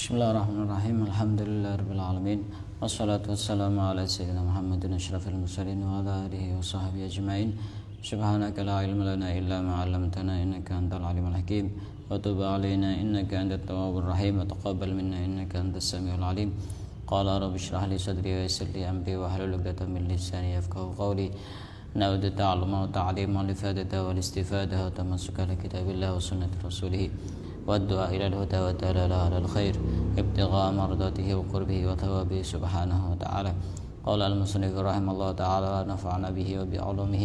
Bismillahirrahmanirrahim. Alhamdulillahirabbil alamin. Wassalatu wassalamu ala sayyidina Muhammadin asyrafil mursalin wa ala alihi wa sahbihi ajmain. Subhanaka la ilma lana illa ma 'allamtana innaka antal alimul hakim. Wa tub 'alaina innaka antat tawwabur rahim wa taqabbal minna innaka antas samiul alim. Qala rabbi shrah li sadri wa yassir li amri wa hlul 'uqdatam min lisani yafqahu qawli. Na'udzu ta'alluma wa ta'lima wa ifadata wal istifadata wa tamassuka li kitabillah wa sunnati rasulih. والدعاء إلى الهدى والدلالة على الخير ابتغاء مرضاته وقربه وثوابه سبحانه وتعالى. قال المصنف رحمه الله تعالى ونفعنا به وبعلومه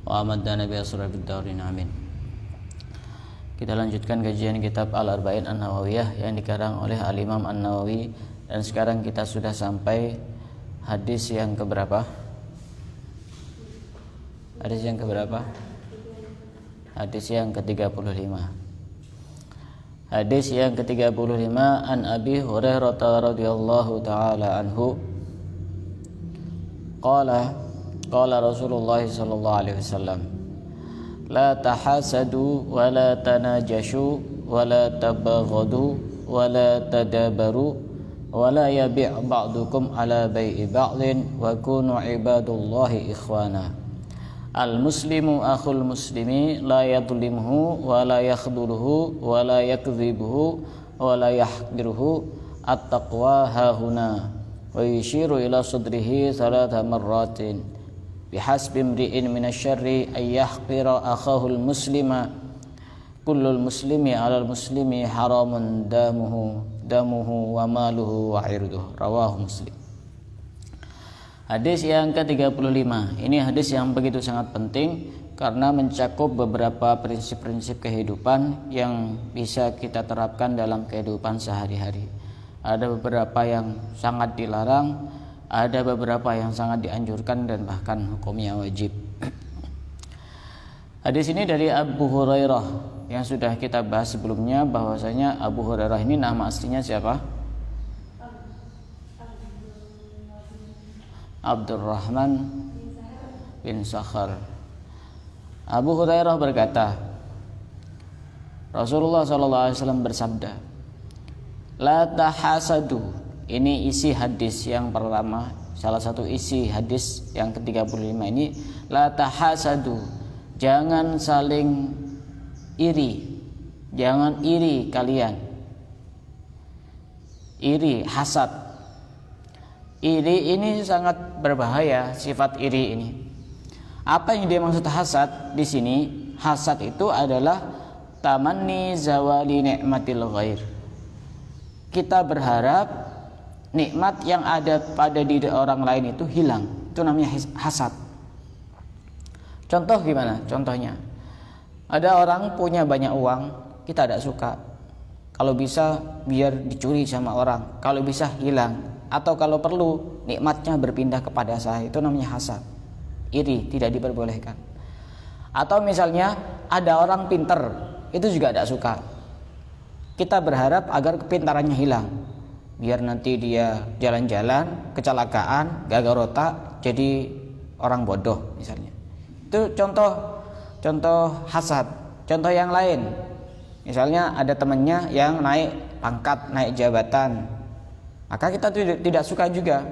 وأمدنا بأسرار الدارين آمين. Kita lanjutkan kajian kitab Al-Arba'in An-Nawawiyah yang dikarang oleh Al-Imam An-Nawawi, dan sekarang kita sudah sampai hadis yang keberapa? Hadis yang keberapa? Hadis yang ke-35. Hadis yang ke-35, an Abi Hurairah radhiyallahu taala anhu qala Rasulullah sallallahu alaihi wasallam la tahasadu wa la tanajashu wa la tabaghadu wa la tadabaru wa la yabi' ba'dukum ala bai'i ba'din wa kunu ibadullahi ikhwana. Al-muslimu akhul muslimi la yadlimhu wa la yakhdhuluhu wa la yakdhibuhu wa la yahqiruhu at-taqwa hahuna wa yushiru ila sadrihi thalatha marratin bihasbi imri'in minasyarri ay yahqira akhahul muslima kullul muslimi alal muslimi haramun damuhu wa maluhu wa irduhu. Rawahu Muslim. Hadis yang ke-35. Ini hadis yang begitu sangat penting karena mencakup beberapa prinsip-prinsip kehidupan yang bisa kita terapkan dalam kehidupan sehari-hari. Ada beberapa yang sangat dilarang, ada beberapa yang sangat dianjurkan dan bahkan hukumnya wajib. Hadis ini dari Abu Hurairah yang sudah kita bahas sebelumnya, bahwasanya Abu Hurairah ini nama aslinya siapa? Abdurrahman bin Sakhar. Abu Hurairah berkata, Rasulullah SAW bersabda, la tahasadu. Ini isi hadis yang pertama, salah satu isi hadis yang ke-35 ini, la tahasadu. Jangan saling iri. Jangan iri kalian. Iri, hasad. Iri ini sangat berbahaya, sifat iri ini. Apa yang dimaksud hasad di sini? Hasad itu adalah tamanni zawali nikmatil ghair. Kita berharap nikmat yang ada pada diri orang lain itu hilang. Itu namanya hasad. Contoh gimana? Contohnya, ada orang punya banyak uang, kita tidak suka. Kalau bisa biar dicuri sama orang, kalau bisa hilang. Atau kalau perlu nikmatnya berpindah kepada saya, itu namanya hasad. Iri, tidak diperbolehkan. Atau misalnya ada orang pinter, itu juga tidak suka. Kita berharap agar kepintarannya hilang, biar nanti dia jalan-jalan kecelakaan, gagal otak, jadi orang bodoh misalnya. Itu contoh hasad. Contoh yang lain, misalnya ada temannya yang naik pangkat, naik jabatan, maka kita tidak suka juga.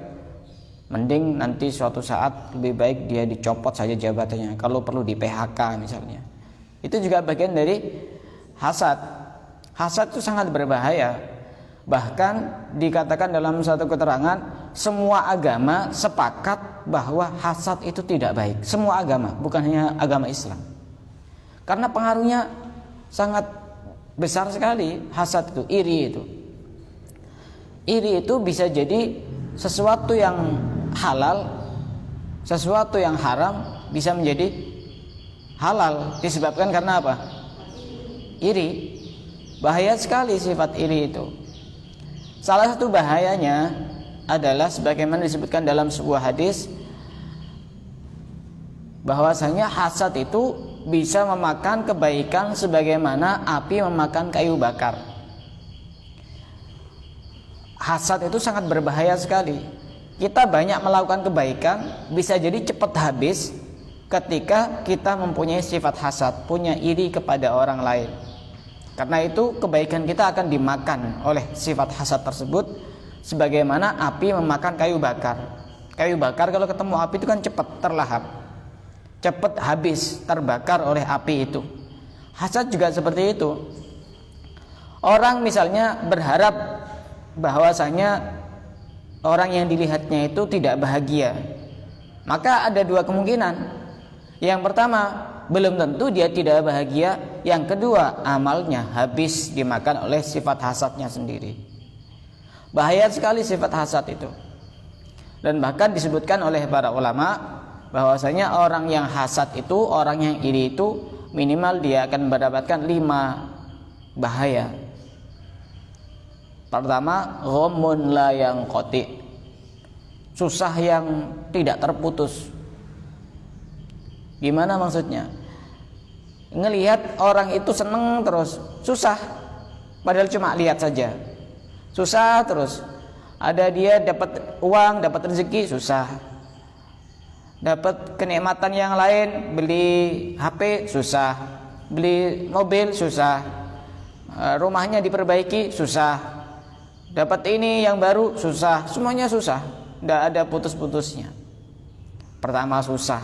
Mending nanti suatu saat lebih baik dia dicopot saja jabatannya, kalau perlu di PHK misalnya. Itu juga bagian dari hasad. Hasad itu sangat berbahaya. Bahkan dikatakan dalam satu keterangan, semua agama sepakat bahwa hasad itu tidak baik. Semua agama, bukan hanya agama Islam. Karena pengaruhnya sangat besar sekali. Hasad itu, iri itu. Iri itu bisa jadi sesuatu yang halal, sesuatu yang haram bisa menjadi halal. Disebabkan karena apa? Iri. Bahaya sekali sifat iri itu. Salah satu bahayanya adalah sebagaimana disebutkan dalam sebuah hadis, bahwasanya hasad itu bisa memakan kebaikan sebagaimana api memakan kayu bakar. Hasad itu sangat berbahaya sekali. Kita banyak melakukan kebaikan, bisa jadi cepat habis ketika kita mempunyai sifat hasad, punya iri kepada orang lain. Karena itu kebaikan kita akan dimakan oleh sifat hasad tersebut, sebagaimana api memakan kayu bakar. Kayu bakar kalau ketemu api itu kan cepat terlahap, cepat habis, terbakar oleh api itu. Hasad juga seperti itu. Orang misalnya berharap bahwasanya orang yang dilihatnya itu tidak bahagia, maka ada dua kemungkinan. Yang pertama, belum tentu dia tidak bahagia. Yang kedua, amalnya habis dimakan oleh sifat hasadnya sendiri. Bahaya sekali sifat hasad itu. Dan bahkan disebutkan oleh para ulama bahwasanya orang yang hasad itu, orang yang iri itu, minimal dia akan mendapatkan 5 bahaya. Pertama, ghammun la yanqati, susah yang tidak terputus. Gimana maksudnya? Ngelihat orang itu seneng terus, susah, padahal cuma lihat saja, susah terus. Ada dia dapat uang, dapat rezeki, susah. Dapat kenikmatan yang lain, beli HP, susah. Beli mobil, susah. Rumahnya diperbaiki, susah. Dapat ini yang baru, susah. Semuanya susah, tidak ada putus-putusnya. Pertama, susah.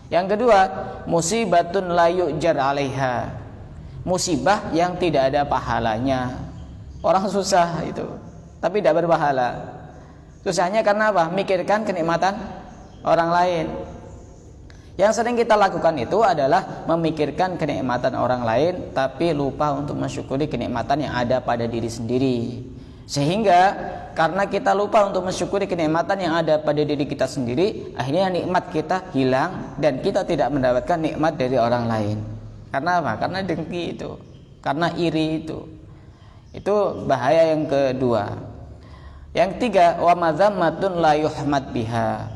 Yang kedua, musibatun la yu'jar 'alaiha, musibah yang tidak ada pahalanya. Orang susah itu, tapi tidak berpahala. Susahnya karena apa? Mikirkan kenikmatan orang lain. Yang sering kita lakukan itu adalah memikirkan kenikmatan orang lain, tapi lupa untuk mensyukuri kenikmatan yang ada pada diri sendiri. Sehingga karena kita lupa untuk mensyukuri kenikmatan yang ada pada diri kita sendiri, akhirnya nikmat kita hilang dan kita tidak mendapatkan nikmat dari orang lain. Karena apa? Karena dengki itu, karena iri itu. Itu bahaya yang kedua. Yang ketiga, wa madzammatun la yuhmad biha,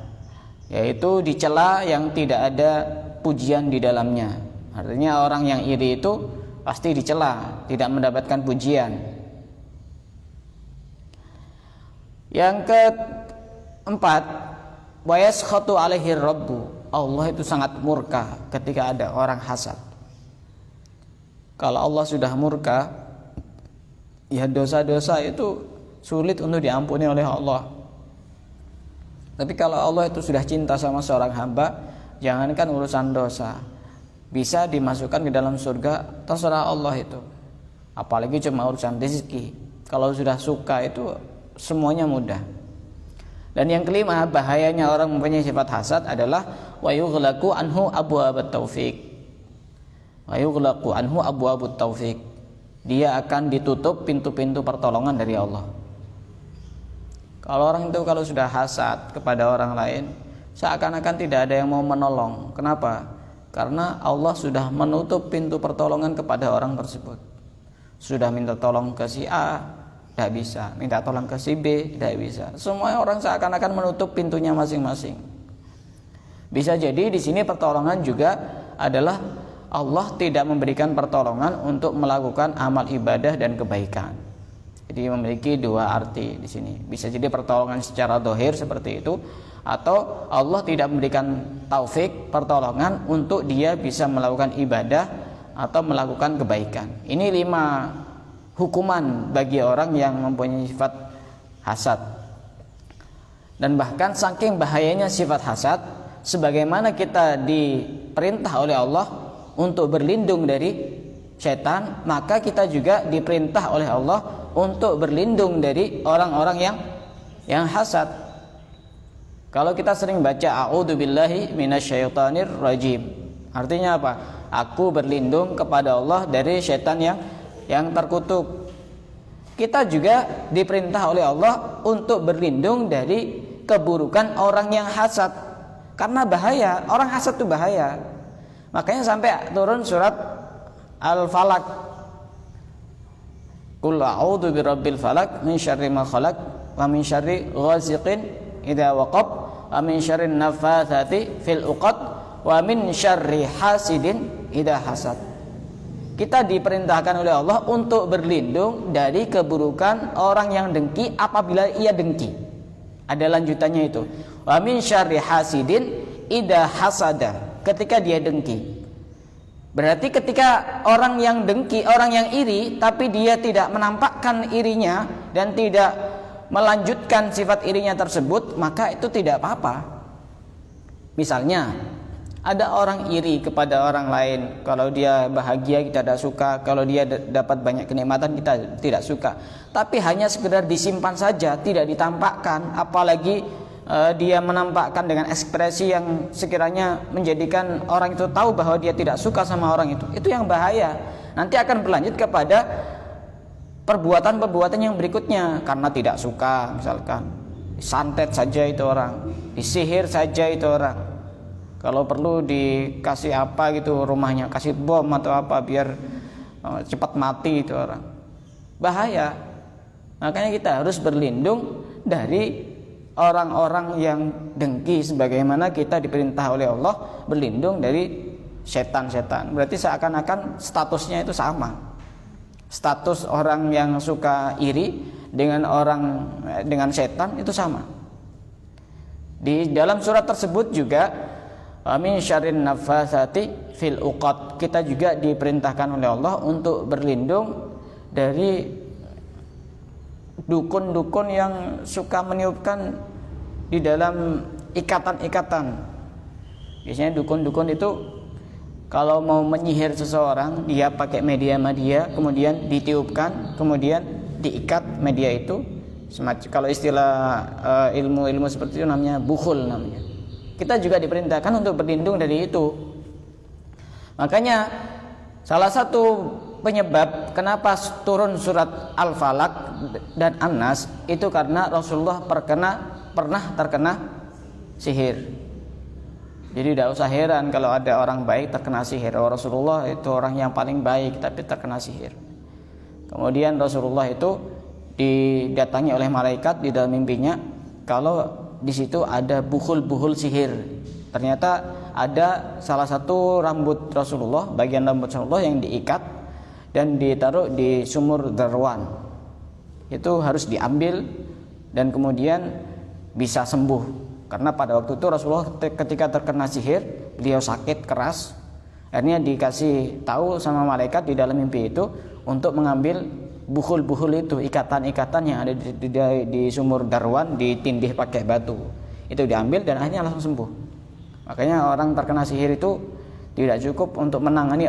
yaitu dicela yang tidak ada pujian di dalamnya. Artinya orang yang iri itu pasti dicela, tidak mendapatkan pujian. Yang keempat, wa yaskhatu alaihi rabbu, Allah itu sangat murka ketika ada orang hasad. Kalau Allah sudah murka, ya dosa-dosa itu sulit untuk diampuni oleh Allah. Tapi kalau Allah itu sudah cinta sama seorang hamba, jangankan urusan dosa, bisa dimasukkan ke dalam surga, terserah Allah itu. Apalagi cuma urusan rezeki. Kalau sudah suka itu semuanya mudah. Dan yang kelima, bahayanya orang mempunyai sifat hasad adalah wa yughlaqu anhu abwaabut taufik. Wa yughlaqu anhu abwaabut taufik. Dia akan ditutup pintu-pintu pertolongan dari Allah. Kalau orang itu kalau sudah hasad kepada orang lain, seakan-akan tidak ada yang mau menolong. Kenapa? Karena Allah sudah menutup pintu pertolongan kepada orang tersebut. Sudah minta tolong ke si A, tidak bisa. Minta tolong ke si B, tidak bisa. Semua orang seakan-akan menutup pintunya masing-masing. Bisa jadi di sini pertolongan juga adalah Allah tidak memberikan pertolongan untuk melakukan amal ibadah dan kebaikan. Jadi memiliki dua arti di sini. Bisa jadi pertolongan secara zahir seperti itu, atau Allah tidak memberikan taufik, pertolongan untuk dia bisa melakukan ibadah atau melakukan kebaikan. Ini 5 hukuman bagi orang yang mempunyai sifat hasad. Dan bahkan saking bahayanya sifat hasad, sebagaimana kita diperintah oleh Allah untuk berlindung dari setan, maka kita juga diperintah oleh Allah untuk berlindung dari orang-orang yang hasad. Kalau kita sering baca a'udzubillahi minasyaitonir rajim, artinya apa? Aku berlindung kepada Allah dari setan yang terkutuk. Kita juga diperintah oleh Allah untuk berlindung dari keburukan orang yang hasad, karena bahaya, orang hasad itu bahaya. Makanya sampai turun surat Al-Falaq, qul a'udzu birabbil falaq min syarri ma khalaq wa min syarri ghasiqin idza waqab wa min syarri naffatsati fil 'uqad wa min syarri hasidin idza hasad. Kita diperintahkan oleh Allah untuk berlindung dari keburukan orang yang dengki apabila ia dengki. Ada lanjutannya itu. Wa min syarri hasidin idza hasada, ketika dia dengki. Berarti ketika orang yang dengki, orang yang iri, tapi dia tidak menampakkan irinya dan tidak melanjutkan sifat irinya tersebut, maka itu tidak apa-apa. Misalnya ada orang iri kepada orang lain, kalau dia bahagia kita tidak suka, kalau dia dapat banyak kenikmatan kita tidak suka, tapi hanya sekedar disimpan saja, tidak ditampakkan, apalagi dia menampakkan dengan ekspresi yang sekiranya menjadikan orang itu tahu bahwa dia tidak suka sama orang itu yang bahaya. Nanti akan berlanjut kepada perbuatan-perbuatan yang berikutnya, karena tidak suka, misalkan santet saja itu orang, disihir saja itu orang, kalau perlu dikasih apa gitu rumahnya, kasih bom atau apa biar cepat mati itu orang. Bahaya. Makanya kita harus berlindung dari orang-orang yang dengki, sebagaimana kita diperintah oleh Allah berlindung dari setan-setan. Berarti seakan-akan statusnya itu sama. Status orang yang suka iri dengan setan itu sama. Di dalam surat tersebut juga min syarrin nafasati fil uqad, kita juga diperintahkan oleh Allah untuk berlindung dari dukun-dukun yang suka meniupkan di dalam ikatan-ikatan. Biasanya dukun-dukun itu kalau mau menyihir seseorang, dia pakai media, kemudian ditiupkan, kemudian diikat media itu. Semacam, kalau istilah ilmu-ilmu seperti itu namanya bukhul namanya. Kita juga diperintahkan untuk berlindung dari itu. Makanya salah satu penyebab kenapa turun surat Al-Falaq dan An-Nas itu karena Rasulullah pernah terkena sihir. Jadi tidak usah heran kalau ada orang baik terkena sihir. Rasulullah itu orang yang paling baik tapi terkena sihir. Kemudian Rasulullah itu didatangi oleh malaikat di dalam mimpinya, kalau di situ ada buhul sihir. Ternyata ada salah satu rambut Rasulullah, bagian rambut Rasulullah yang diikat dan ditaruh di sumur Darwan. Itu harus diambil dan kemudian bisa sembuh. Karena pada waktu itu Rasulullah ketika terkena sihir, beliau sakit keras. Akhirnya dikasih tahu sama malaikat di dalam mimpi itu untuk mengambil buhul itu, ikatan-ikatan yang ada di sumur Darwan, ditindih pakai batu. Itu diambil dan akhirnya langsung sembuh. Makanya orang terkena sihir itu tidak cukup untuk menangani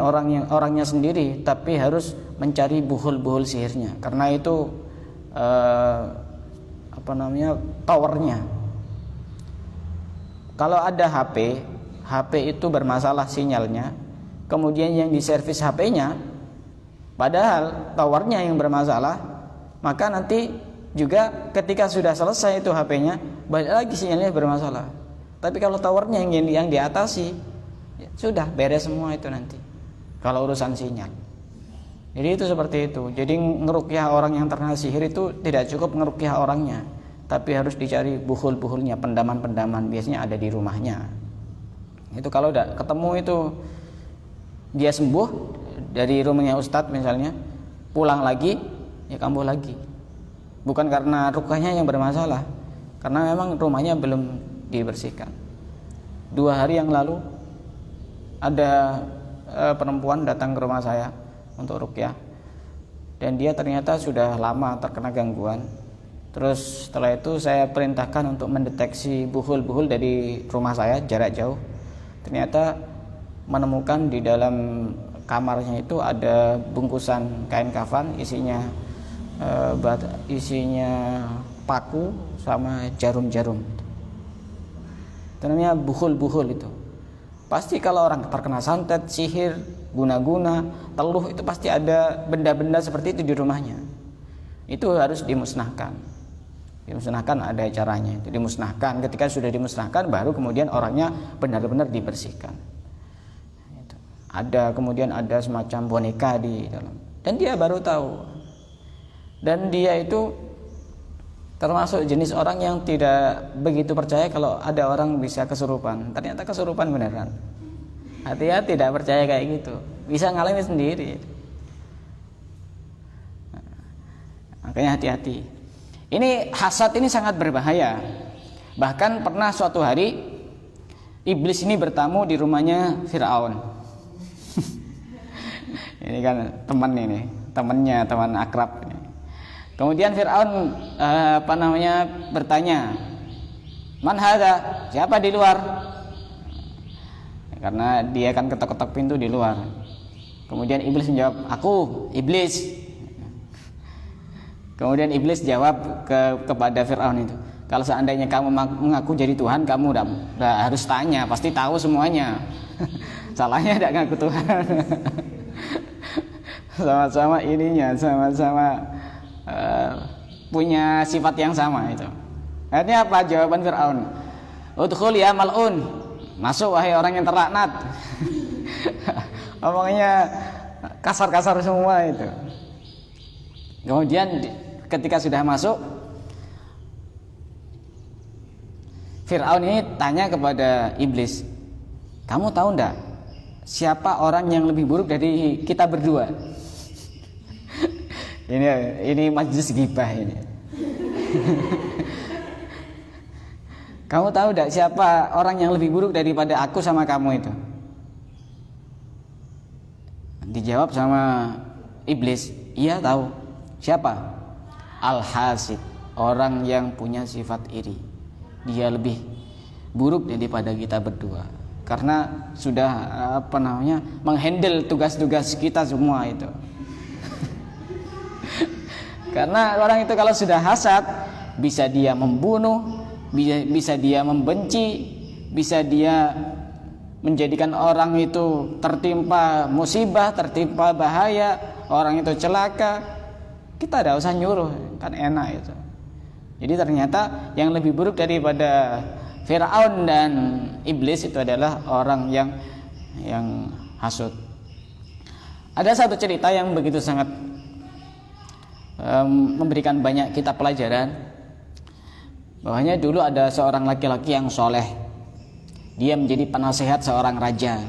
orangnya sendiri, tapi harus mencari buhul sihirnya. Karena itu powernya. Kalau ada HP itu bermasalah sinyalnya, kemudian yang diservis HP-nya padahal towernya yang bermasalah, maka nanti juga ketika sudah selesai itu HP-nya, balik lagi sinyalnya bermasalah. Tapi kalau towernya yang diatasi, ya sudah beres semua itu nanti. Kalau urusan sinyal. Jadi itu seperti itu. Jadi ngerukyah orang yang terkena sihir itu tidak cukup ngerukyah orangnya, tapi harus dicari buhul-buhulnya, pendaman-pendaman, biasanya ada di rumahnya. Itu kalau udah ketemu itu dia sembuh dari rumahnya ustadz misalnya, pulang lagi ya kambuh lagi, bukan karena rukyahnya yang bermasalah, karena memang rumahnya belum dibersihkan. 2 hari yang lalu ada perempuan datang ke rumah saya untuk rukyah, dan dia ternyata sudah lama terkena gangguan. Terus setelah itu saya perintahkan untuk mendeteksi buhul dari rumah saya jarak jauh. Ternyata menemukan di dalam kamarnya itu ada bungkusan kain kafan, isinya paku sama jarum-jarum. Itu namanya buhul itu. Pasti kalau orang terkena santet, sihir, guna-guna, teluh, itu pasti ada benda-benda seperti itu di rumahnya. Itu harus dimusnahkan. Ada caranya. Itu dimusnahkan. Ketika sudah dimusnahkan, baru kemudian orangnya benar-benar dibersihkan. Kemudian ada semacam boneka di dalam, dan dia baru tahu. Dan dia itu termasuk jenis orang yang tidak begitu percaya kalau ada orang bisa kesurupan. Ternyata kesurupan beneran. Hati-hati, tidak percaya kayak gitu, bisa ngalami sendiri. Makanya hati-hati. Ini hasad ini sangat berbahaya. Bahkan pernah suatu hari iblis ini bertamu di rumahnya Firaun. Ini kan temannya, teman akrab ini. Kemudian Fir'aun bertanya, "Man hadza?" Siapa di luar? Karena dia kan ketok-ketok pintu di luar. Kemudian iblis menjawab, "Aku, iblis." Kemudian iblis jawab kepada Fir'aun itu, "Kalau seandainya kamu mengaku jadi Tuhan, kamu udah harus tanya, pasti tahu semuanya." Salahnya tidak ngaku Tuhan. Sama-sama punya sifat yang sama itu. Akhirnya apa jawaban Fir'aun? "Udkhul ya mal'un." Masuk wahai orang yang terlaknat. Omongnya kasar-kasar semua itu. Kemudian ketika sudah masuk, Fir'aun ini tanya kepada iblis, "Kamu tahu enggak siapa orang yang lebih buruk dari kita berdua?" Ini majlis ghibah ini. "Kamu tahu enggak siapa orang yang lebih buruk daripada aku sama kamu itu?" Dijawab sama iblis, "Iya tahu." "Siapa?" "Al-hasid, orang yang punya sifat iri. Dia lebih buruk daripada kita berdua karena sudah menghandle tugas-tugas kita semua itu." Karena orang itu kalau sudah hasad, bisa dia membunuh, bisa dia membenci, bisa dia menjadikan orang itu tertimpa musibah, tertimpa bahaya, orang itu celaka. Kita tidak usah nyuruh, kan enak itu. Jadi ternyata yang lebih buruk daripada Fir'aun dan iblis itu adalah orang yang hasud. Ada satu cerita yang begitu sangat memberikan banyak kita pelajaran, bahwanya dulu ada seorang laki-laki yang soleh. Dia menjadi penasehat seorang raja,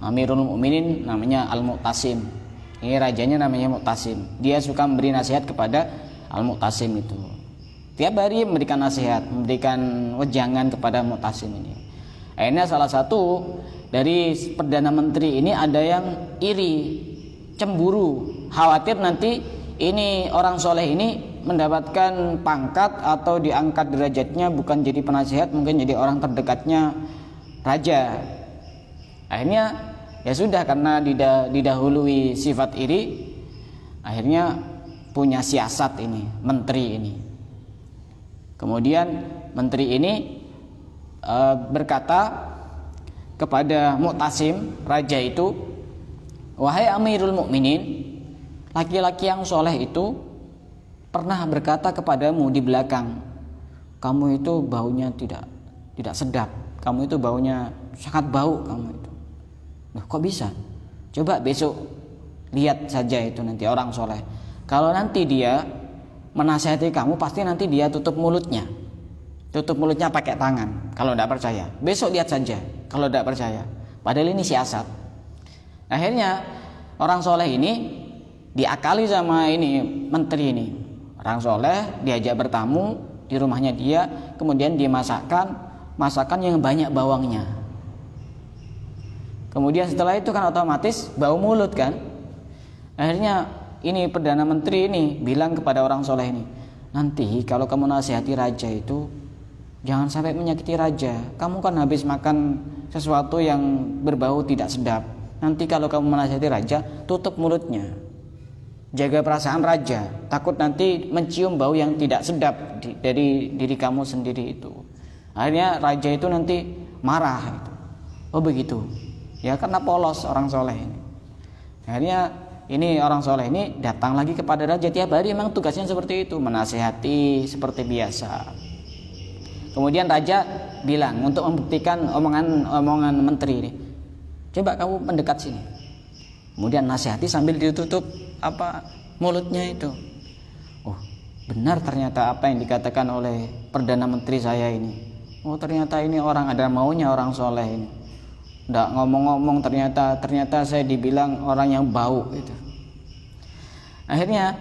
Amirul Mukminin, namanya Al-Mu'tasim. Ini rajanya namanya Mu'tasim. Dia suka memberi nasihat kepada Al-Mu'tasim itu. Tiap hari memberikan nasihat, memberikan wejangan kepada Mu'tasim ini. Akhirnya salah satu dari Perdana Menteri ini ada yang iri, cemburu, khawatir nanti ini orang soleh ini mendapatkan pangkat atau diangkat derajatnya, bukan jadi penasihat, mungkin jadi orang terdekatnya raja. Akhirnya ya sudah, karena didahului sifat iri, akhirnya punya siasat ini menteri ini. Kemudian menteri ini berkata kepada Mu'tasim, raja itu, "Wahai Amirul Mukminin, laki-laki yang soleh itu pernah berkata kepadamu di belakang, kamu itu baunya tidak sedap, kamu itu baunya sangat bau kamu itu." Nah, kok bisa? Coba besok lihat saja itu nanti orang soleh. Kalau nanti dia menasihati kamu, pasti nanti dia tutup mulutnya pakai tangan. Kalau tidak percaya, besok lihat saja. Kalau tidak percaya, padahal ini siasat. Akhirnya orang soleh ini diakali sama ini menteri ini. Orang soleh diajak bertamu di rumahnya dia, kemudian dia masakan yang banyak bawangnya. Kemudian setelah itu kan otomatis bau mulut kan. Akhirnya ini Perdana Menteri ini bilang kepada orang soleh ini, "Nanti kalau kamu nasihati raja itu jangan sampai menyakiti raja. Kamu kan habis makan sesuatu yang berbau tidak sedap. Nanti kalau kamu menasihati raja, tutup mulutnya. Jaga perasaan raja, takut nanti mencium bau yang tidak sedap dari diri kamu sendiri itu." Akhirnya raja itu nanti marah. Oh begitu. Ya karena polos orang soleh ini. Akhirnya ini orang soleh ini datang lagi kepada raja tiap hari, memang tugasnya seperti itu, menasihati seperti biasa. Kemudian raja bilang untuk membuktikan omongan menteri ini, "Coba kamu mendekat sini." Kemudian nasihati sambil ditutup mulutnya itu. Oh, benar ternyata apa yang dikatakan oleh Perdana Menteri saya ini. Oh, ternyata ini orang ada maunya, orang soleh ini. Nggak ngomong-ngomong, ternyata saya dibilang orang yang bau gitu. Akhirnya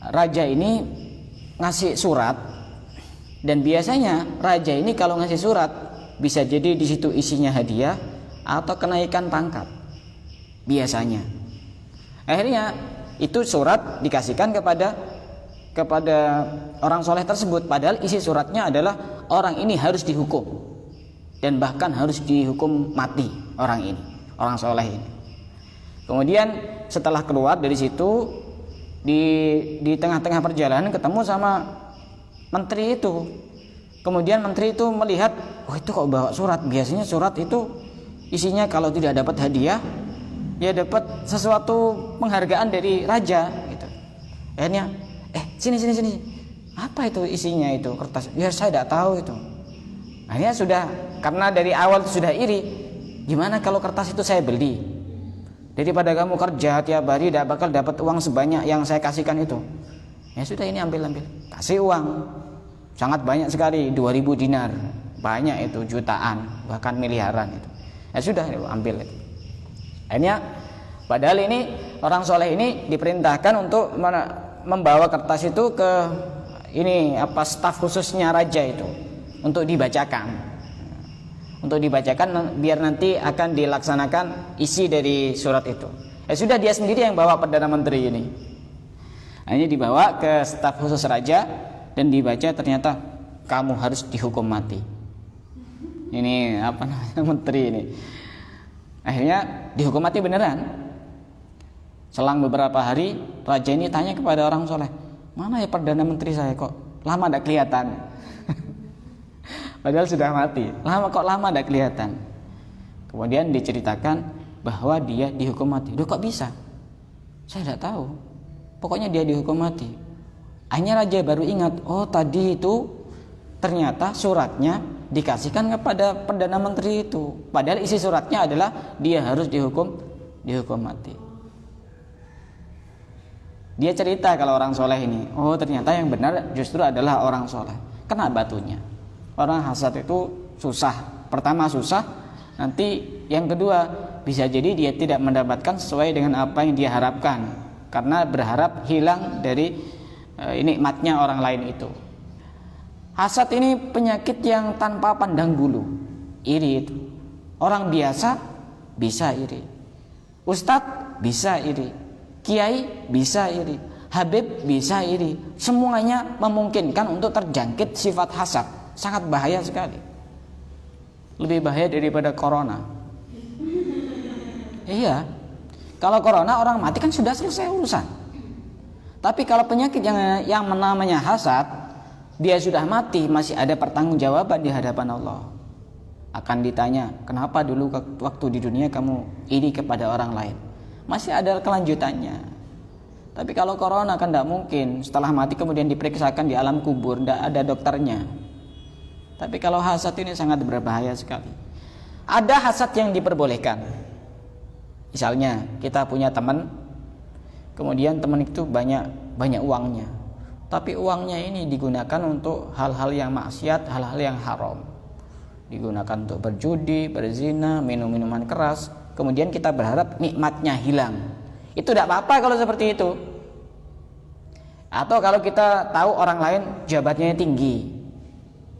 raja ini ngasih surat, dan biasanya raja ini kalau ngasih surat bisa jadi di situ isinya hadiah atau kenaikan pangkat. biasanya. Akhirnya itu surat dikasihkan kepada orang soleh tersebut, padahal isi suratnya adalah orang ini harus dihukum dan bahkan harus dihukum mati orang ini, orang soleh ini. Kemudian setelah keluar dari situ, di tengah-tengah perjalanan ketemu sama menteri itu. Kemudian menteri itu melihat, oh itu kok bawa surat. Biasanya surat itu isinya kalau tidak dapat hadiah, ya dapat sesuatu penghargaan dari raja gitu. Akhirnya, sini. Apa itu isinya itu kertas? Ya saya tidak tahu itu. Akhirnya sudah, karena dari awal sudah iri. Gimana kalau kertas itu saya beli? Daripada kamu kerja tiap hari tidak bakal dapat uang sebanyak yang saya kasihkan itu. Ya sudah, ini ambil. Kasih uang. Sangat banyak sekali, 2000 dinar. Banyak itu, jutaan, bahkan miliaran itu. Ya sudah, ambil itu. Akhirnya, padahal ini orang soleh ini diperintahkan untuk membawa kertas itu ke staf khususnya raja itu untuk dibacakan. Untuk dibacakan biar nanti akan dilaksanakan isi dari surat itu. Ya sudah, dia sendiri yang bawa Perdana Menteri ini. Hanya dibawa ke staf khusus raja dan dibaca, ternyata kamu harus dihukum mati. Ini menteri ini. Akhirnya dihukum mati beneran. Selang beberapa hari raja ini tanya kepada orang soleh, mana ya Perdana Menteri saya, kok lama tidak kelihatan. Padahal sudah mati, lama tidak kelihatan. Kemudian diceritakan bahwa dia dihukum mati. Duh, kok bisa? Saya tidak tahu. Pokoknya dia dihukum mati. Akhirnya raja baru ingat, oh tadi itu ternyata suratnya dikasihkan kepada Perdana Menteri itu. Padahal isi suratnya adalah dia harus dihukum mati. Dia cerita kalau orang soleh ini, oh ternyata yang benar justru adalah orang soleh. Kena batunya. Orang hasad itu susah. Pertama susah, nanti yang kedua bisa jadi dia tidak mendapatkan sesuai dengan apa yang dia harapkan, karena berharap hilang dari nikmatnya orang lain itu. Hasad ini penyakit yang tanpa pandang bulu. Iri itu. Orang biasa bisa iri. Ustadz bisa iri. Kiai bisa iri. Habib bisa iri. Semuanya memungkinkan untuk terjangkit sifat hasad. Sangat bahaya sekali. Lebih bahaya daripada corona. Iya. Kalau corona orang mati kan sudah selesai urusan. Tapi kalau penyakit yang namanya hasad, dia sudah mati, masih ada pertanggungjawaban di hadapan Allah. Akan ditanya, kenapa dulu waktu di dunia kamu iri kepada orang lain? Masih ada kelanjutannya. Tapi kalau corona kan tidak mungkin setelah mati kemudian diperiksakan di alam kubur, tidak ada dokternya. Tapi kalau hasad ini sangat berbahaya sekali. Ada hasad yang diperbolehkan. Misalnya kita punya teman, kemudian teman itu banyak uangnya, tapi uangnya ini digunakan untuk hal-hal yang maksiat, hal-hal yang haram. Digunakan untuk berjudi, berzina, minum minuman keras. Kemudian kita berharap nikmatnya hilang. Itu tidak apa-apa kalau seperti itu. Atau kalau kita tahu orang lain jabatannya tinggi,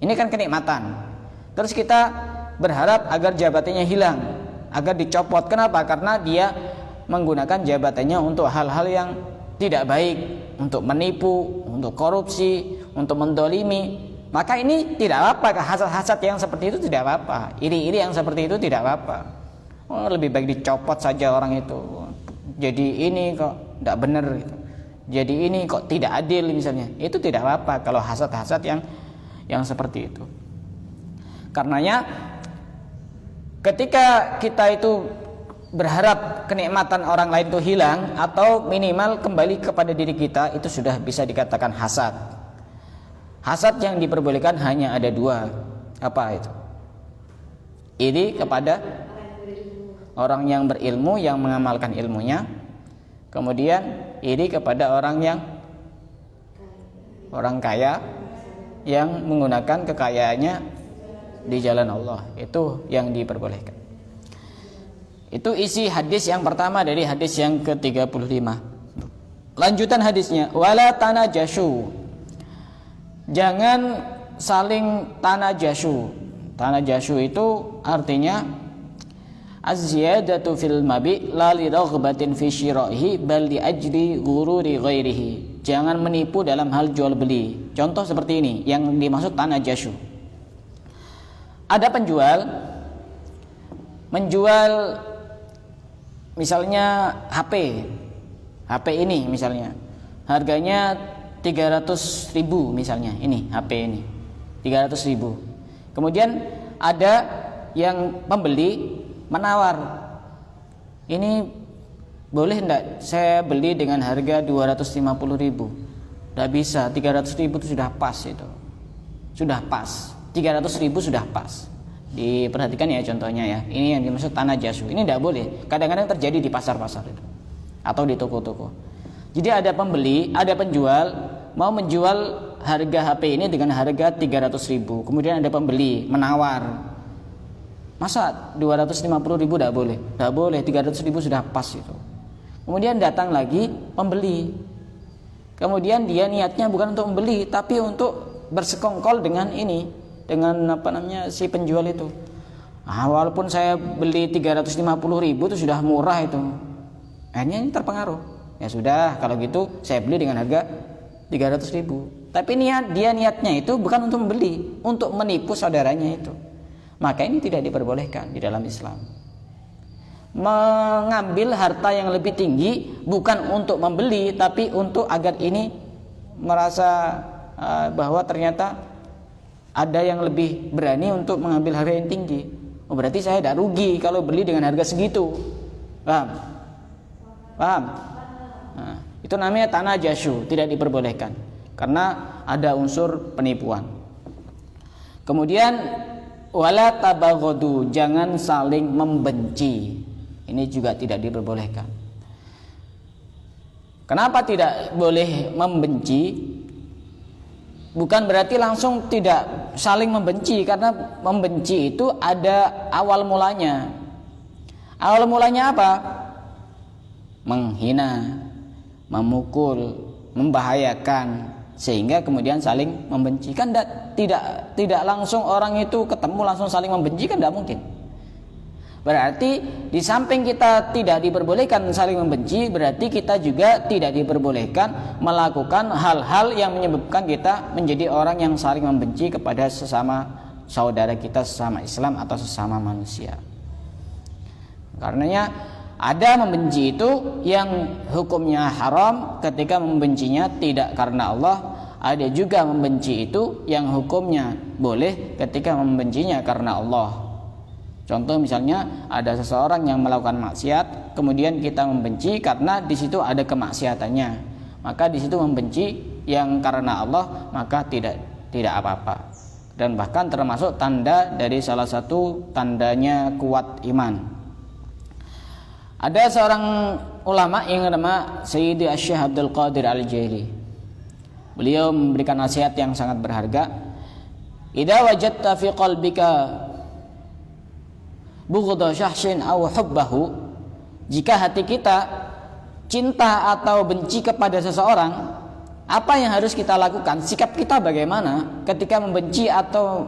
ini kan kenikmatan. Terus kita berharap agar jabatannya hilang, agar dicopot. Kenapa? Karena dia menggunakan jabatannya untuk hal-hal yang tidak baik, untuk menipu, untuk korupsi, untuk mendolimi. Maka ini tidak apa-apa. Hasad-hasad yang seperti itu tidak apa-apa. Iri-iri yang seperti itu tidak apa-apa. Oh, lebih baik dicopot saja orang itu. Jadi ini kok tidak benar gitu. Jadi ini kok tidak adil misalnya. Itu tidak apa-apa kalau hasad-hasad yang seperti itu. Karenanya ketika kita itu berharap kenikmatan orang lain itu hilang atau minimal kembali kepada diri kita, itu sudah bisa dikatakan hasad. Hasad yang diperbolehkan hanya ada dua. Apa itu? Iri kepada orang yang berilmu, yang mengamalkan ilmunya. Kemudian iri kepada orang kaya yang menggunakan kekayaannya di jalan Allah. Itu yang diperbolehkan. Itu isi hadis yang pertama dari hadis yang ke-35. Lanjutan hadisnya, wala tanajashu. Jangan saling tanajashu. Tanajashu itu artinya Az-ziyadatu fil mabi la li raghbatin fi syira'ihi bal li ajli ghururi ghairihi. Jangan menipu dalam hal jual beli. Contoh seperti ini yang dimaksud tanajasyu. Ada penjual menjual misalnya HP ini misalnya harganya 300.000 misalnya, ini HP ini 300.000. Kemudian ada yang pembeli menawar, ini boleh enggak saya beli dengan harga 250.000? Enggak bisa, 300.000 itu sudah pas, itu sudah pas, 300.000 sudah pas. Diperhatikan ya contohnya ya, ini yang dimaksud tanajasyu. Ini enggak boleh, kadang-kadang terjadi di pasar-pasar itu atau di toko-toko. Jadi ada pembeli, ada penjual mau menjual harga HP ini dengan harga 300.000, kemudian ada pembeli menawar, masa 250.000 tidak boleh? Tidak boleh, 300.000 sudah pas itu. Kemudian datang lagi pembeli. Kemudian dia niatnya bukan untuk membeli, tapi untuk bersekongkol dengan ini, dengan si penjual itu. Walaupun saya beli 350.000 itu sudah murah itu. Akhirnya ini terpengaruh. Ya sudah, kalau gitu saya beli dengan harga 300.000. Tapi dia niatnya itu bukan untuk membeli, untuk menipu saudaranya itu. Maka ini tidak diperbolehkan di dalam Islam. Mengambil harta yang lebih tinggi bukan untuk membeli, tapi untuk agar ini merasa bahwa ternyata ada yang lebih berani untuk mengambil harga yang tinggi. Oh, berarti saya tidak rugi kalau beli dengan harga segitu. Paham? Nah, itu namanya tanajasyu, tidak diperbolehkan karena ada unsur penipuan. Kemudian wala tabaghadu, jangan saling membenci. Ini juga tidak diperbolehkan. Kenapa tidak boleh membenci? Bukan berarti langsung tidak saling membenci, karena membenci itu ada awal mulanya. Awal mulanya apa? Menghina, memukul, membahayakan, sehingga kemudian saling membenci. Kan tidak langsung orang itu ketemu langsung saling membenci, kan tidak mungkin. Berarti di samping kita tidak diperbolehkan saling membenci, berarti kita juga tidak diperbolehkan melakukan hal-hal yang menyebabkan kita menjadi orang yang saling membenci kepada sesama saudara kita, sesama Islam atau sesama manusia. Karenanya ada membenci itu yang hukumnya haram ketika membencinya tidak karena Allah. Ada juga membenci itu yang hukumnya boleh ketika membencinya karena Allah. Contoh misalnya ada seseorang yang melakukan maksiat, kemudian kita membenci karena di situ ada kemaksiatannya. Maka di situ membenci yang karena Allah, maka tidak apa-apa. Dan bahkan termasuk tanda dari salah satu tandanya kuat iman. Ada seorang ulama yang bernama Sayyidi Asy-Syaikh Abdul Qadir Al-Jaili. Beliau memberikan nasihat yang sangat berharga. Idza wajadta fi qalbika bughdha syahsin aw hubbahu, jika hati kita cinta atau benci kepada seseorang, apa yang harus kita lakukan? Sikap kita bagaimana ketika membenci atau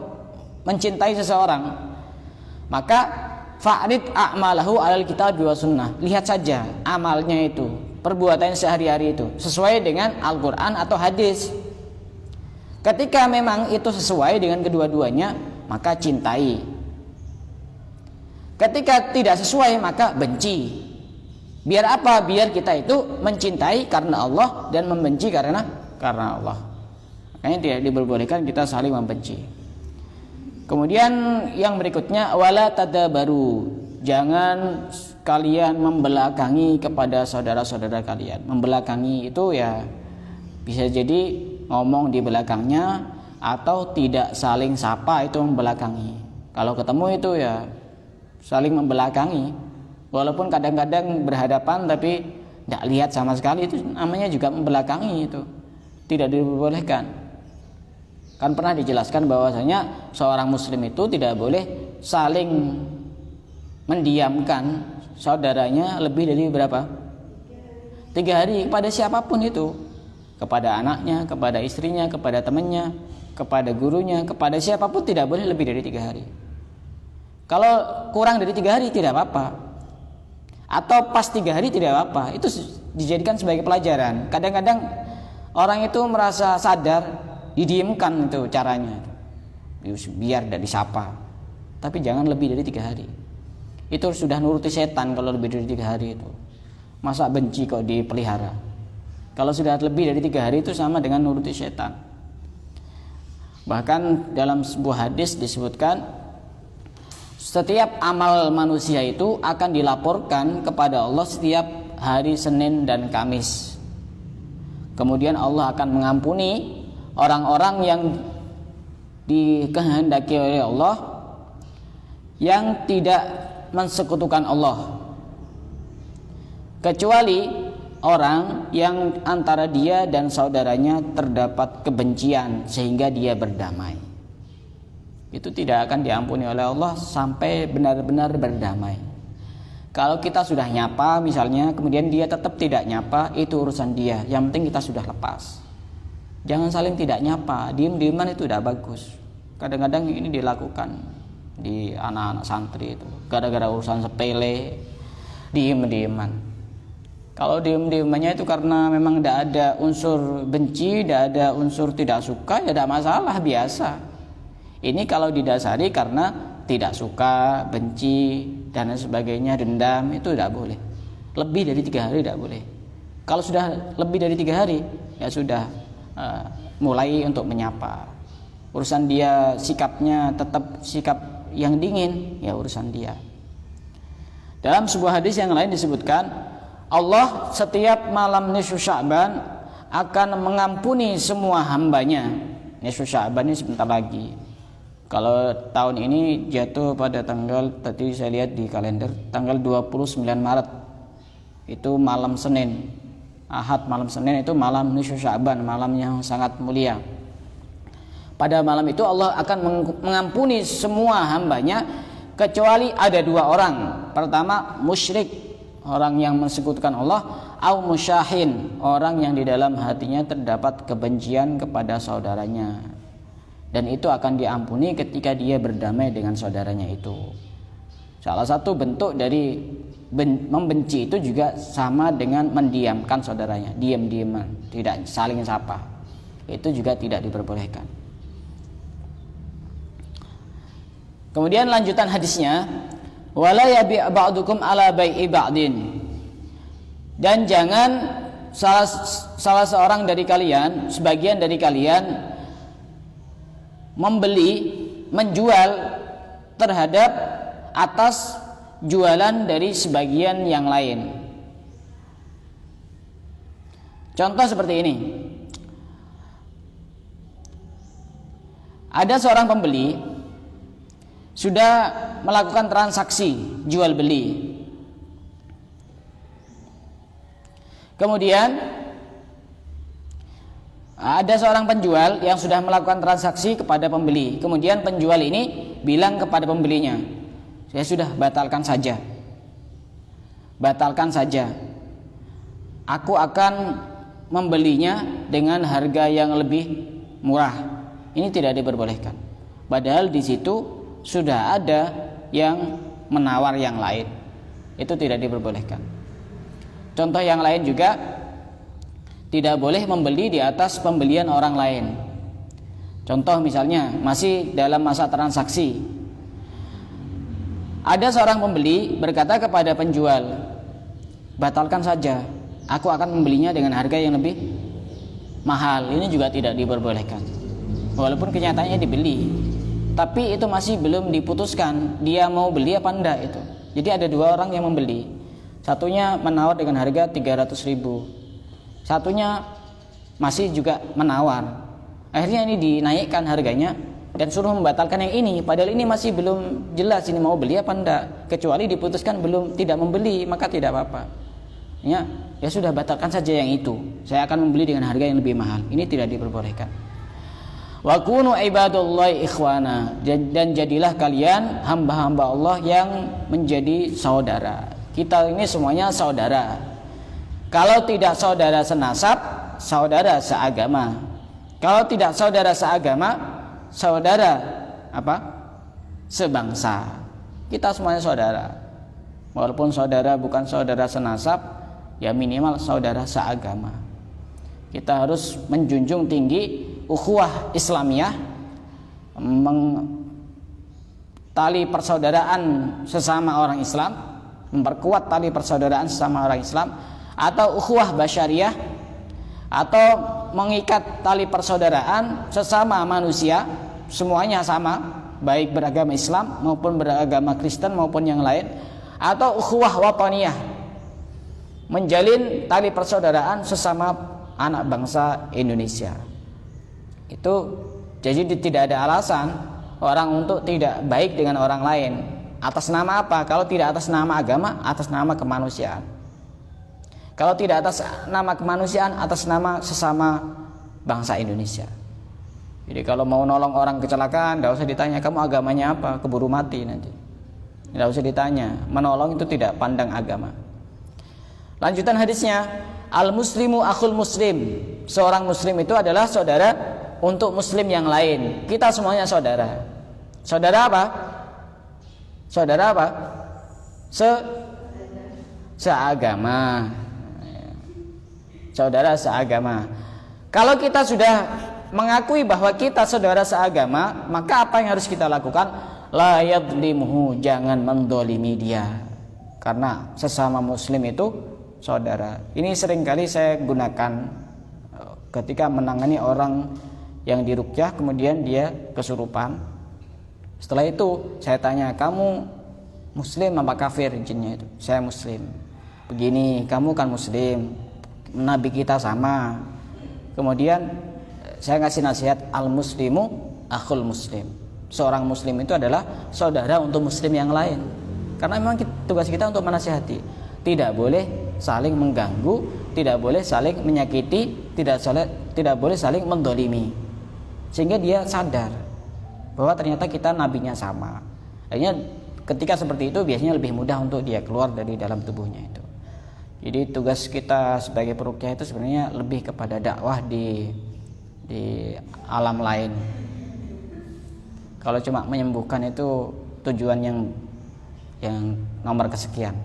mencintai seseorang? Maka fa'rid a'malahu 'alal kitab wa sunnah. Lihat saja amalnya itu, perbuatan sehari-hari itu sesuai dengan Al-Qur'an atau hadis. Ketika memang itu sesuai dengan kedua-duanya, maka cintai. Ketika tidak sesuai, maka benci. Biar apa? Biar kita itu mencintai karena Allah dan membenci karena Allah. Makanya tidak diperbolehkan kita saling membenci. Kemudian yang berikutnya, wala tadabaru, jangan kalian membelakangi kepada saudara-saudara kalian. Membelakangi itu ya bisa jadi ngomong di belakangnya, atau tidak saling sapa, itu membelakangi. Kalau ketemu itu ya saling membelakangi, walaupun kadang-kadang berhadapan tapi tidak lihat sama sekali, itu namanya juga membelakangi, itu tidak diperbolehkan. Kan pernah dijelaskan bahwasanya seorang muslim itu tidak boleh saling mendiamkan saudaranya lebih dari berapa? 3 hari, kepada siapapun itu, kepada anaknya, kepada istrinya, kepada temannya, kepada gurunya, kepada siapapun tidak boleh lebih dari 3 hari. Kalau kurang dari 3 hari tidak apa-apa, atau pas 3 hari tidak apa-apa. Itu dijadikan sebagai pelajaran. Kadang-kadang orang itu merasa sadar, didiamkan itu caranya, biar tidak disapa. Tapi jangan lebih dari 3 hari. Itu sudah nuruti setan kalau lebih dari 3 hari itu. Masa benci kok dipelihara? Kalau sudah lebih dari 3 hari itu sama dengan nuruti setan. Bahkan dalam sebuah hadis disebutkan, setiap amal manusia itu akan dilaporkan kepada Allah setiap hari Senin dan Kamis. Kemudian Allah akan mengampuni orang-orang yang dikehendaki oleh Allah, yang tidak mensekutukan Allah, kecuali orang yang antara dia dan saudaranya terdapat kebencian sehingga dia berdamai. Itu tidak akan diampuni oleh Allah sampai benar-benar berdamai. Kalau kita sudah nyapa misalnya, kemudian dia tetap tidak nyapa, itu urusan dia. Yang penting kita sudah lepas. Jangan saling tidak nyapa, diem-dieman itu tidak bagus. Kadang-kadang ini dilakukan di anak-anak santri itu, gara-gara urusan sepele, diem-dieman. Kalau diem-diemannya itu karena memang tidak ada unsur benci, tidak ada unsur tidak suka, ya tidak masalah, biasa. Ini kalau didasari karena tidak suka, benci, dan sebagainya, dendam, itu tidak boleh. Lebih dari 3 hari tidak boleh. Kalau sudah lebih dari 3 hari, ya sudah mulai untuk menyapa. Urusan dia sikapnya tetap sikap yang dingin, ya urusan dia. Dalam sebuah hadis yang lain disebutkan, Allah setiap malam nisfu Sya'ban akan mengampuni semua hambanya. Nisfu Sya'ban ini sebentar lagi. Kalau tahun ini jatuh pada tanggal, tadi saya lihat di kalender, tanggal 29 Maret. Itu malam Senin. Ahad malam Senin itu malam nisfu Sya'ban, malam yang sangat mulia. Pada malam itu Allah akan mengampuni semua hambanya, kecuali ada 2 orang. Pertama, musyrik, orang yang mensekutukan Allah, au musyahin, orang yang di dalam hatinya terdapat kebencian kepada saudaranya. Dan itu akan diampuni ketika dia berdamai dengan saudaranya itu. Salah satu bentuk dari membenci itu juga sama dengan mendiamkan saudaranya, diam-diaman, tidak saling sapa. Itu juga tidak diperbolehkan. Kemudian lanjutan hadisnya, wala yabi' ba'dukum ala bai'i ba'din. Dan jangan salah seorang dari kalian, sebagian dari kalian menjual terhadap atas jualan dari sebagian yang lain. Contoh seperti ini. Ada seorang pembeli sudah melakukan transaksi jual beli. Kemudian ada seorang penjual yang sudah melakukan transaksi kepada pembeli. Kemudian penjual ini bilang kepada pembelinya, saya sudah batalkan saja. Batalkan saja. Aku akan membelinya dengan harga yang lebih murah. Ini tidak diperbolehkan. Padahal di situ sudah ada yang menawar yang lain. Itu tidak diperbolehkan. Contoh yang lain juga, tidak boleh membeli di atas pembelian orang lain. Contoh misalnya masih dalam masa transaksi, ada seorang pembeli berkata kepada penjual, batalkan saja, aku akan membelinya dengan harga yang lebih mahal. Ini juga tidak diperbolehkan. Walaupun kenyataannya dibeli, tapi itu masih belum diputuskan dia mau beli apa enggak itu. Jadi ada 2 orang yang membeli. Satunya menawar dengan harga 300.000. Satunya masih juga menawar. Akhirnya ini dinaikkan harganya dan suruh membatalkan yang ini. Padahal ini masih belum jelas ini mau beli apa enggak. Kecuali diputuskan belum tidak membeli, maka tidak apa-apa. Ya sudah, batalkan saja yang itu. Saya akan membeli dengan harga yang lebih mahal. Ini tidak diperbolehkan. Wa kunu ibadullahi ikhwana, dan jadilah kalian hamba-hamba Allah yang menjadi saudara. Kita ini semuanya saudara. Kalau tidak saudara senasab, saudara seagama. Kalau tidak saudara seagama, saudara apa? Sebangsa. Kita semuanya saudara. Walaupun saudara bukan saudara senasab, ya minimal saudara seagama. Kita harus menjunjung tinggi ukhuwah Islamiyah, tali persaudaraan sesama orang Islam, memperkuat tali persaudaraan sesama orang Islam, atau ukhuwah basyariyah, atau mengikat tali persaudaraan sesama manusia, semuanya sama, baik beragama Islam maupun beragama Kristen maupun yang lain, atau ukhuwah wataniyah, menjalin tali persaudaraan sesama anak bangsa Indonesia. Itu jadi tidak ada alasan orang untuk tidak baik dengan orang lain. Atas nama apa? Kalau tidak atas nama agama, atas nama kemanusiaan. Kalau tidak atas nama kemanusiaan, atas nama sesama bangsa Indonesia. Jadi kalau mau nolong orang kecelakaan, tidak usah ditanya kamu agamanya apa, keburu mati nanti. Tidak usah ditanya. Menolong itu tidak pandang agama. Lanjutan hadisnya, al-muslimu akhul muslim. Seorang muslim itu adalah saudara untuk muslim yang lain. Kita semuanya saudara. Saudara apa? Saudara apa? Seagama. Saudara seagama. Kalau kita sudah mengakui bahwa kita saudara seagama, maka apa yang harus kita lakukan? La yadlimuhu, jangan mendolimi dia. Karena sesama muslim itu saudara. Ini seringkali saya gunakan ketika menangani orang yang diruqyah kemudian dia kesurupan. Setelah itu saya tanya, kamu muslim apa kafir? Jinnya itu, saya muslim. Begini, kamu kan muslim, nabi kita sama. Kemudian saya ngasih nasihat, al muslimu akhul muslim. Seorang muslim itu adalah saudara untuk muslim yang lain. Karena memang tugas kita untuk menasihati. Tidak boleh saling mengganggu, tidak boleh saling menyakiti, tidak boleh saling mendolimi. Sehingga dia sadar bahwa ternyata kita nabinya sama. Akhirnya ketika seperti itu biasanya lebih mudah untuk dia keluar dari dalam tubuhnya itu. Jadi tugas kita sebagai peruqyah itu sebenarnya lebih kepada dakwah di alam lain. Kalau cuma menyembuhkan itu tujuan yang nomor kesekian.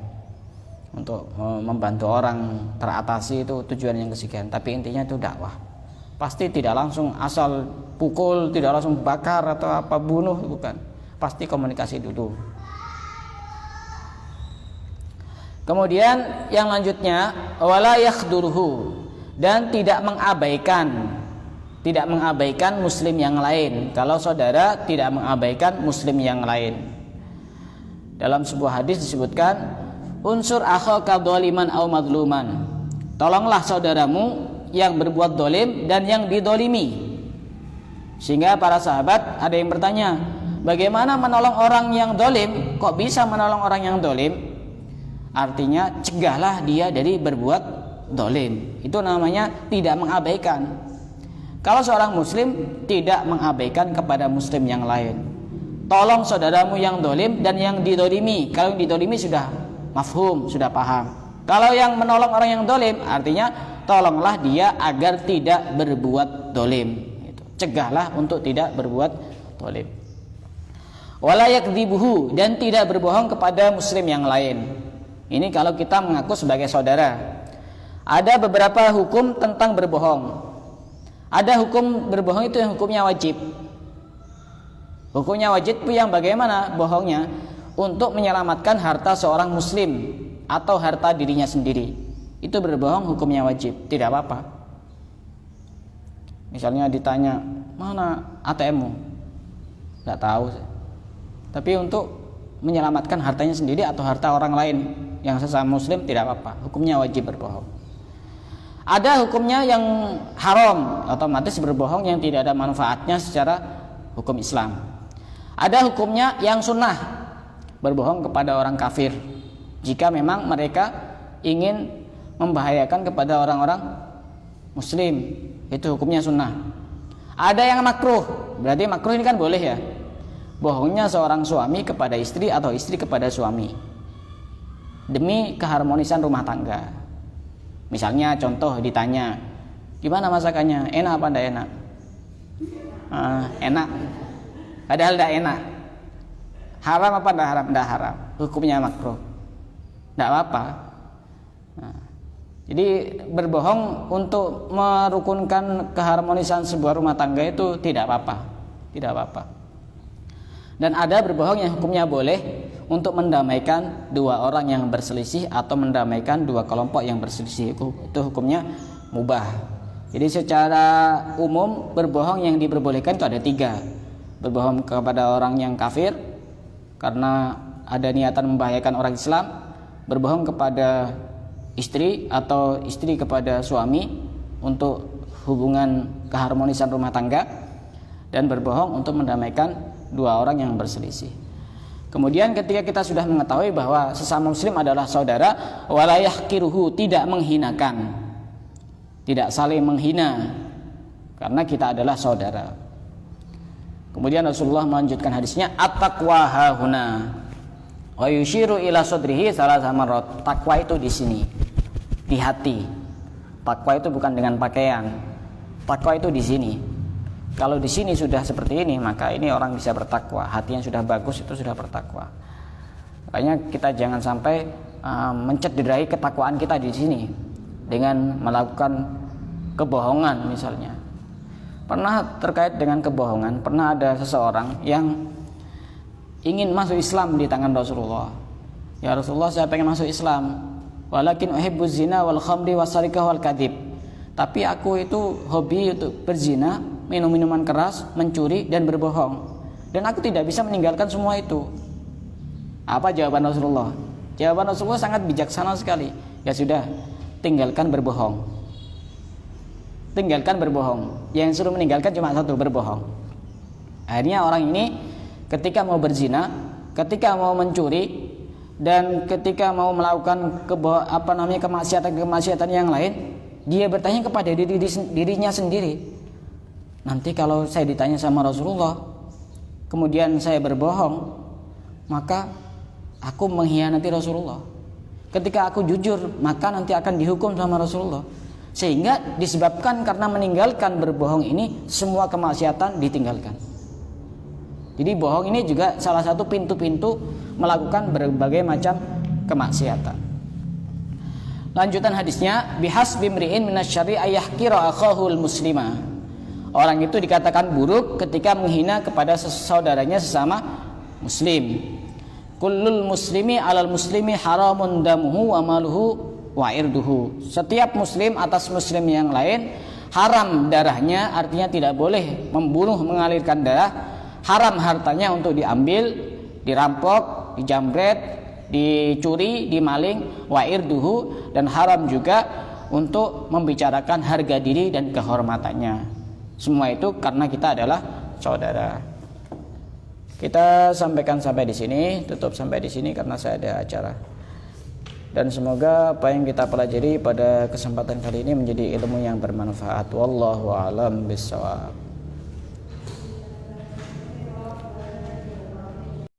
Untuk membantu orang teratasi itu tujuan yang kesekian. Tapi intinya itu dakwah. Pasti tidak langsung asal pukul, tidak langsung bakar atau apa bunuh, bukan. Pasti komunikasi dulu. Kemudian yang lanjutnya, wala yakhduruhu, dan tidak mengabaikan muslim yang lain. Kalau saudara tidak mengabaikan muslim yang lain. Dalam sebuah hadis disebutkan, unsur akhaka dzaliman aw madluman. Tolonglah saudaramu yang berbuat dolim dan yang didolimi. Sehingga para sahabat ada yang bertanya, bagaimana menolong orang yang dolim? Kok bisa menolong orang yang dolim? Artinya cegahlah dia dari berbuat dolim. Itu namanya tidak mengabaikan. Kalau seorang muslim tidak mengabaikan kepada muslim yang lain. Tolong saudaramu yang dolim dan yang didolimi. Kalau yang didolimi sudah mafhum, sudah paham. Kalau yang menolong orang yang dolim, artinya tolonglah dia agar tidak berbuat dolim. Cegahlah untuk tidak berbuat dolim. Wala yakdzibuhu, dan tidak berbohong kepada muslim yang lain. Ini kalau kita mengaku sebagai saudara. Ada beberapa hukum tentang berbohong. Ada hukum berbohong itu yang hukumnya wajib. Hukumnya wajib itu yang bagaimana bohongnya? Untuk menyelamatkan harta seorang muslim atau harta dirinya sendiri. Itu berbohong hukumnya wajib, tidak apa-apa. Misalnya ditanya, mana ATM-mu? Tidak tahu. Tapi untuk menyelamatkan hartanya sendiri atau harta orang lain yang sesama muslim, tidak apa-apa. Hukumnya wajib berbohong. Ada hukumnya yang haram, otomatis berbohong yang tidak ada manfaatnya secara hukum Islam. Ada hukumnya yang sunnah, berbohong kepada orang kafir jika memang mereka ingin membahayakan kepada orang-orang muslim, itu hukumnya sunnah. Ada yang makruh, berarti makruh ini kan boleh ya, bohongnya seorang suami kepada istri atau istri kepada suami demi keharmonisan rumah tangga. Misalnya contoh ditanya, gimana masakannya, enak apa enggak enak? Enak, padahal enggak enak. Haram apa enggak haram? Enggak haram. Hukumnya makruh. Enggak apa-apa. Nah, jadi berbohong untuk merukunkan keharmonisan sebuah rumah tangga itu tidak apa-apa. Tidak apa-apa. Dan ada berbohong yang hukumnya boleh untuk mendamaikan dua orang yang berselisih atau mendamaikan dua kelompok yang berselisih. Itu hukumnya mubah. Jadi secara umum berbohong yang diperbolehkan itu ada 3. Berbohong kepada orang yang kafir karena ada niatan membahayakan orang Islam, berbohong kepada istri atau istri kepada suami untuk hubungan keharmonisan rumah tangga, dan berbohong untuk mendamaikan dua orang yang berselisih. Kemudian ketika kita sudah mengetahui bahwa sesama muslim adalah saudara, wala yahqiruhu, tidak menghinakan, tidak saling menghina karena kita adalah saudara. Kemudian Rasulullah melanjutkan hadisnya, at-taqwa hahuna wa yushiru ila sadrihi salasah marrat. Takwa itu di sini, di hati. Takwa itu bukan dengan pakaian. Takwa itu di sini. Kalau di sini sudah seperti ini, maka ini orang bisa bertakwa. Hati yang sudah bagus itu sudah bertakwa. Makanya kita jangan sampai mencederai ketakwaan kita di sini dengan melakukan kebohongan misalnya. Pernah terkait dengan kebohongan, pernah ada seseorang yang ingin masuk Islam di tangan Rasulullah. Ya Rasulullah, saya pengen masuk Islam, walakin uhibbuz zina wal khamri wasarikah wal kadhib. Tapi aku itu hobi untuk berzina, minum minuman keras, mencuri dan berbohong. Dan aku tidak bisa meninggalkan semua itu. Apa jawaban Rasulullah? Jawaban Rasulullah sangat bijaksana sekali. Ya sudah, tinggalkan berbohong. Tinggalkan berbohong. Yang suruh meninggalkan cuma satu, berbohong. Akhirnya orang ini ketika mau berzina, ketika mau mencuri, dan ketika mau melakukan kemaksiatan yang lain, dia bertanya kepada dirinya sendiri, nanti kalau saya ditanya sama Rasulullah, kemudian saya berbohong, maka aku mengkhianati Rasulullah. Ketika aku jujur, maka nanti akan dihukum sama Rasulullah. Sehingga disebabkan karena meninggalkan berbohong ini, semua kemaksiatan ditinggalkan. Jadi bohong ini juga salah satu pintu-pintu melakukan berbagai macam kemaksiatan. Lanjutan hadisnya, bihasbi mri'in minasyarri ayahqira akhahul muslimah. Orang itu dikatakan buruk ketika menghina kepada saudaranya sesama muslim. Kullul muslimi alal muslimi haramun damuhu wa maluhu wa irduhu. Setiap muslim atas muslim yang lain haram darahnya, artinya tidak boleh membunuh, mengalirkan darah. Haram hartanya untuk diambil, dirampok, dijamret, dicuri, dimaling, wa irduhu, dan haram juga untuk membicarakan harga diri dan kehormatannya. Semua itu karena kita adalah saudara. Kita sampaikan sampai di sini, tutup sampai di sini karena saya ada acara. Dan semoga apa yang kita pelajari pada kesempatan kali ini menjadi ilmu yang bermanfaat. Wallahu a'lam bishawab.